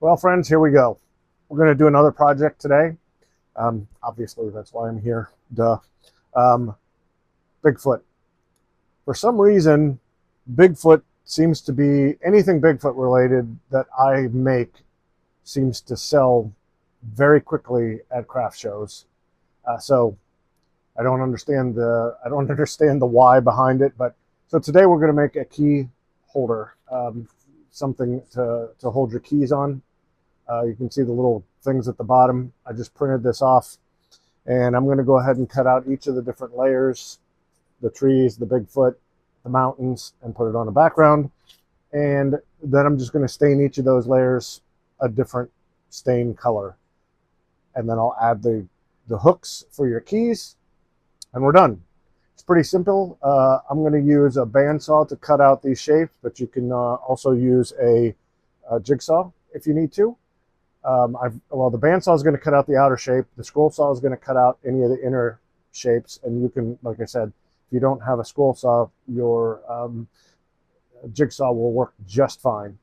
Well, friends, here we go. We're going to do another project today. Obviously, that's why I'm here. Duh. Bigfoot. For some reason, Bigfoot seems to be anything Bigfoot related that I make seems to sell very quickly at craft shows. So I don't understand the why behind it. But so today we're going to make a key holder, something to hold your keys on. You can see the little things at the bottom. I just printed this off, and I'm going to go ahead and cut out each of the different layers, the trees, the Bigfoot, the mountains, and put it on a background. And then I'm just going to stain each of those layers a different stain color. And then I'll add the hooks for your keys, and we're done. It's pretty simple. I'm going to use a bandsaw to cut out these shapes, but you can also use a jigsaw if you need to. The bandsaw is going to cut out the outer shape. The scroll saw is going to cut out any of the inner shapes. And you can, like I said, if you don't have a scroll saw, your jigsaw will work just fine.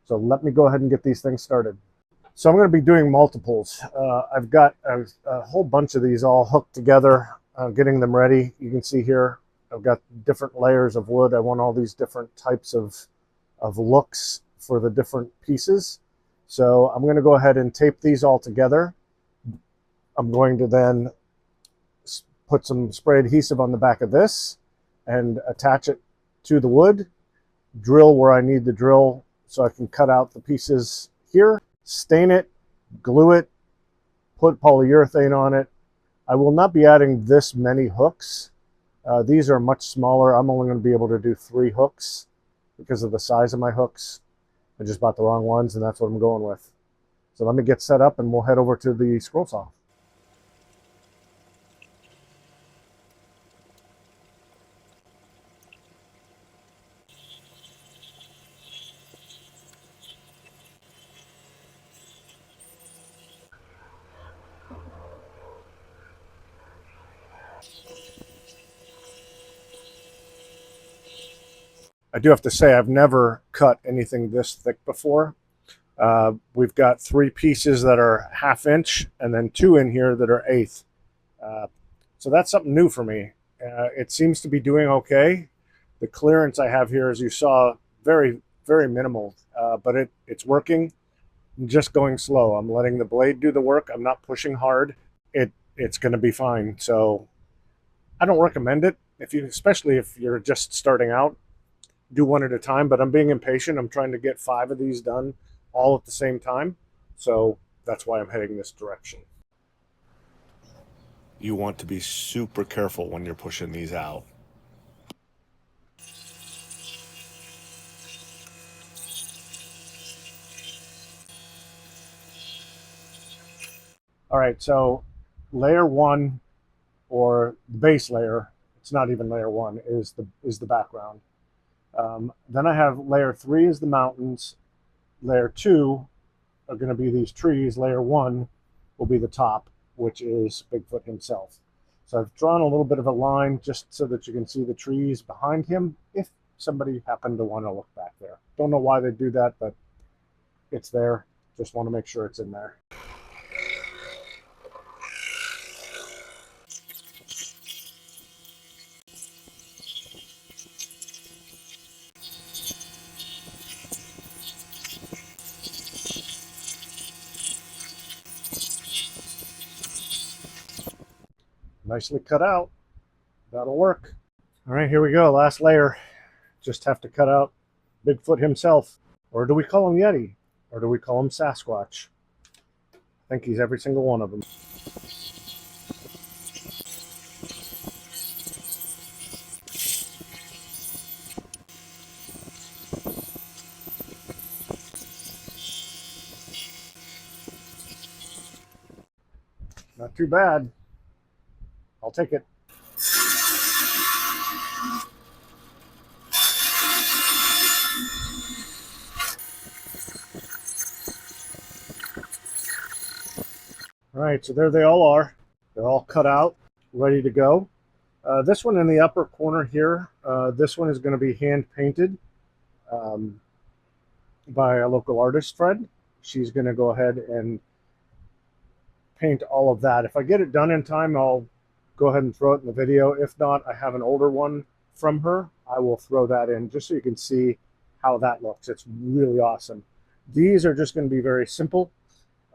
So let me go ahead and get these things started. So I'm going to be doing multiples. I've got a whole bunch of these all hooked together, getting them ready. You can see here, I've got different layers of wood. I want all these different types of looks for the different pieces. So I'm going to go ahead and tape these all together. I'm going to then put some spray adhesive on the back of this and attach it to the wood, drill where I need to drill so I can cut out the pieces here, stain it, glue it, put polyurethane on it. I will not be adding this many hooks. These are much smaller. I'm only going to be able to do 3 hooks because of the size of my hooks. I just bought the wrong ones, and that's what I'm going with. So let me get set up, and we'll head over to the scroll saw. I do have to say I've never cut anything this thick before. We've got 3 pieces that are 1/2 inch and then 2 in here that are 1/8. So that's something new for me. It seems to be doing okay. The clearance I have here, as you saw, very, very minimal, but it's working. I'm just going slow. I'm letting the blade do the work. I'm not pushing hard. It's going to be fine. So I don't recommend it, especially if you're just starting out. Do one at a time, but I'm being impatient. I'm trying to get 5 of these done all at the same time. So that's why I'm heading this direction. You want to be super careful when you're pushing these out. All right, so layer 1, or the base layer, it's not even layer 1, is the background. Then I have layer 3 is the mountains. Layer 2 are going to be these trees. Layer 1 will be the top, which is Bigfoot himself. So I've drawn a little bit of a line just so that you can see the trees behind him if somebody happened to want to look back there. Don't know why they do that, but it's there. Just want to make sure it's in there. Nicely cut out. That'll work. All right, here we go. Last layer. Just have to cut out Bigfoot himself. Or do we call him Yeti? Or do we call him Sasquatch? I think he's every single one of them. Not too bad. I'll take it. All right, so there they all are. They're all cut out, ready to go. This one in the upper corner here, this one is going to be hand painted by a local artist friend. she's going to go ahead and paint all of that. If I get it done in time, I'll go ahead and throw it in the video. If not, I have an older one from her. I will throw that in just so you can see how that looks. It's really awesome. These are just going to be very simple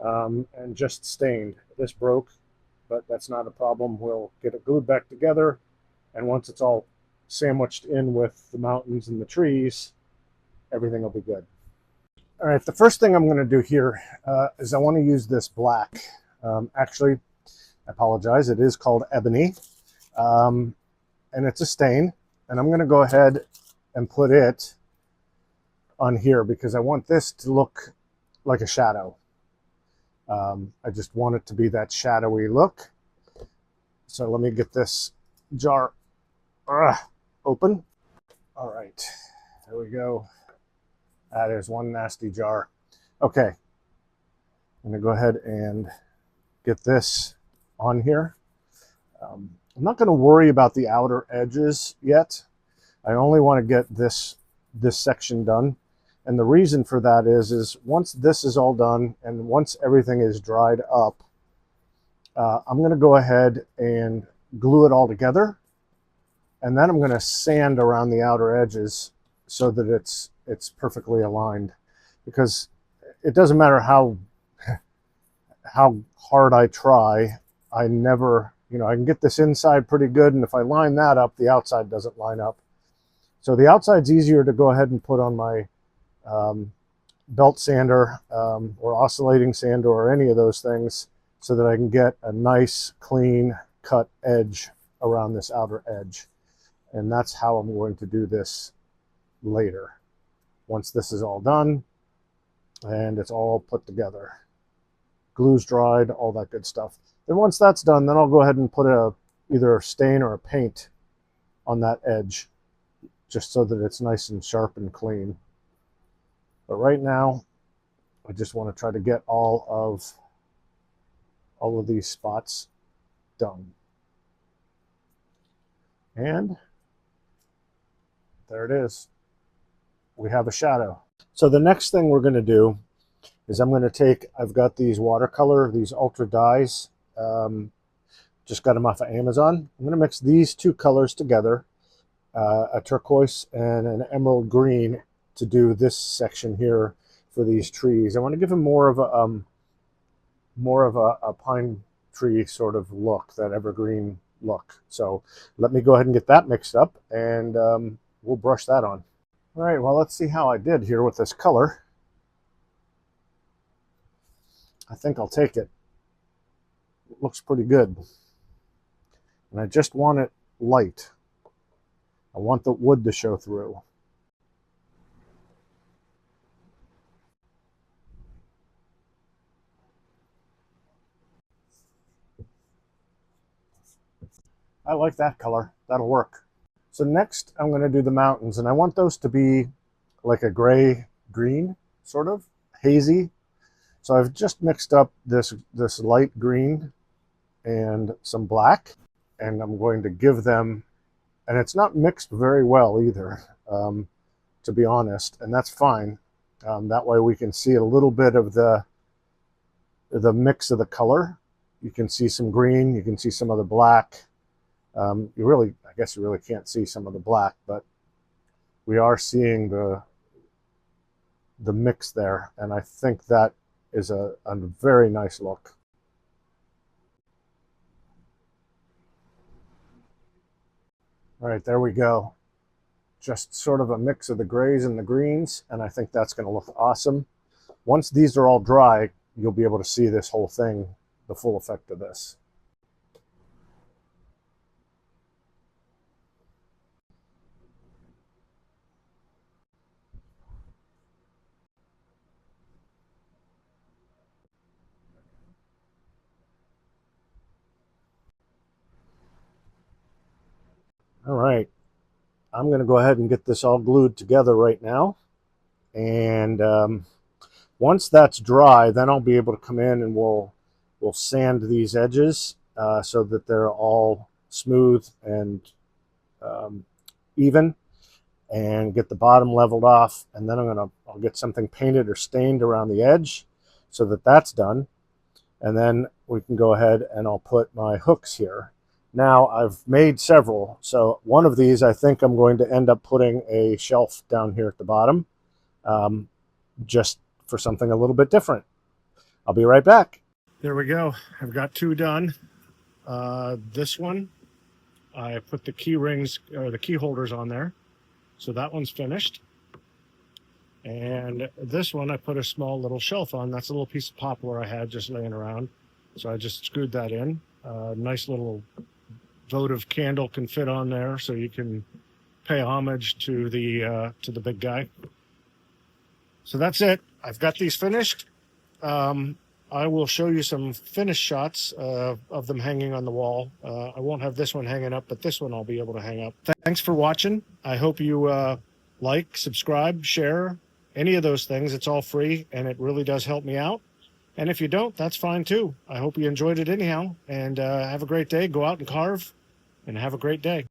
and just stained. This broke, but that's not a problem. We'll get it glued back together, and once it's all sandwiched in with the mountains and the trees, everything will be good. All right, the first thing I'm going to do here is I want to use this black. Actually, I apologize, it is called ebony, and it's a stain, and I'm going to go ahead and put it on here because I want this to look like a shadow. I just want it to be that shadowy look. So let me get this jar open. All right, there we go. That is one nasty jar. Okay, I'm gonna go ahead and get this on here. I'm not gonna worry about the outer edges yet. I only want to get this section done. And the reason for that is once this is all done and once everything is dried up, I'm going to go ahead and glue it all together. And then I'm going to sand around the outer edges so that it's perfectly aligned. Because it doesn't matter how hard I try, I never, I can get this inside pretty good. And if I line that up, the outside doesn't line up. So the outside's easier to go ahead and put on my belt sander or oscillating sander or any of those things so that I can get a nice clean cut edge around this outer edge. And that's how I'm going to do this later. Once this is all done and it's all put together, glue's dried, all that good stuff. Then once that's done, then I'll go ahead and put either a stain or a paint on that edge just so that it's nice and sharp and clean. But right now, I just want to try to get all of these spots done. And there it is. We have a shadow. So the next thing we're going to do is I've got these watercolor, these ultra dyes, just got them off of Amazon. I'm going to mix these two colors together, a turquoise and an emerald green, to do this section here for these trees. I want to give them more of a pine tree sort of look, that evergreen look. So let me go ahead and get that mixed up, and we'll brush that on. All right, well, let's see how I did here with this color. I think I'll take it. It looks pretty good. And I just want it light. I want the wood to show through. I like that color. That'll work. So next I'm going to do the mountains, and I want those to be like a gray-green, sort of hazy. So I've just mixed up this light green and some black, and I'm going to give them, and it's not mixed very well either, to be honest, and that's fine. That way we can see a little bit of the mix of the color. You can see some green, you can see some of the black. I guess you really can't see some of the black, but we are seeing the mix there, and I think that is a very nice look. All right, there we go. Just sort of a mix of the grays and the greens, and I think that's going to look awesome. Once these are all dry, you'll be able to see this whole thing, the full effect of this. All right, I'm going to go ahead and get this all glued together right now. And once that's dry, then I'll be able to come in and we'll sand these edges so that they're all smooth and even, and get the bottom leveled off. And then I'll get something painted or stained around the edge. so that that's done. And then we can go ahead and I'll put my hooks here. Now I've made several, so one of these I think I'm going to end up putting a shelf down here at the bottom, just for something a little bit different. I'll be right back. There we go. I've got two done. This one, I put the key rings or the key holders on there, so that one's finished. And this one I put a small little shelf on. That's a little piece of poplar I had just laying around, so I just screwed that in. Nice little votive candle can fit on there, so you can pay homage to the big guy. So that's it. I've got these finished. I will show you some finished shots of them hanging on the wall. I won't have this one hanging up, but this one I'll be able to hang up. Thanks for watching. I hope you like, subscribe, share, any of those things. It's all free, and it really does help me out. And if you don't, that's fine too. I hope you enjoyed it anyhow, and have a great day. Go out and carve, and have a great day.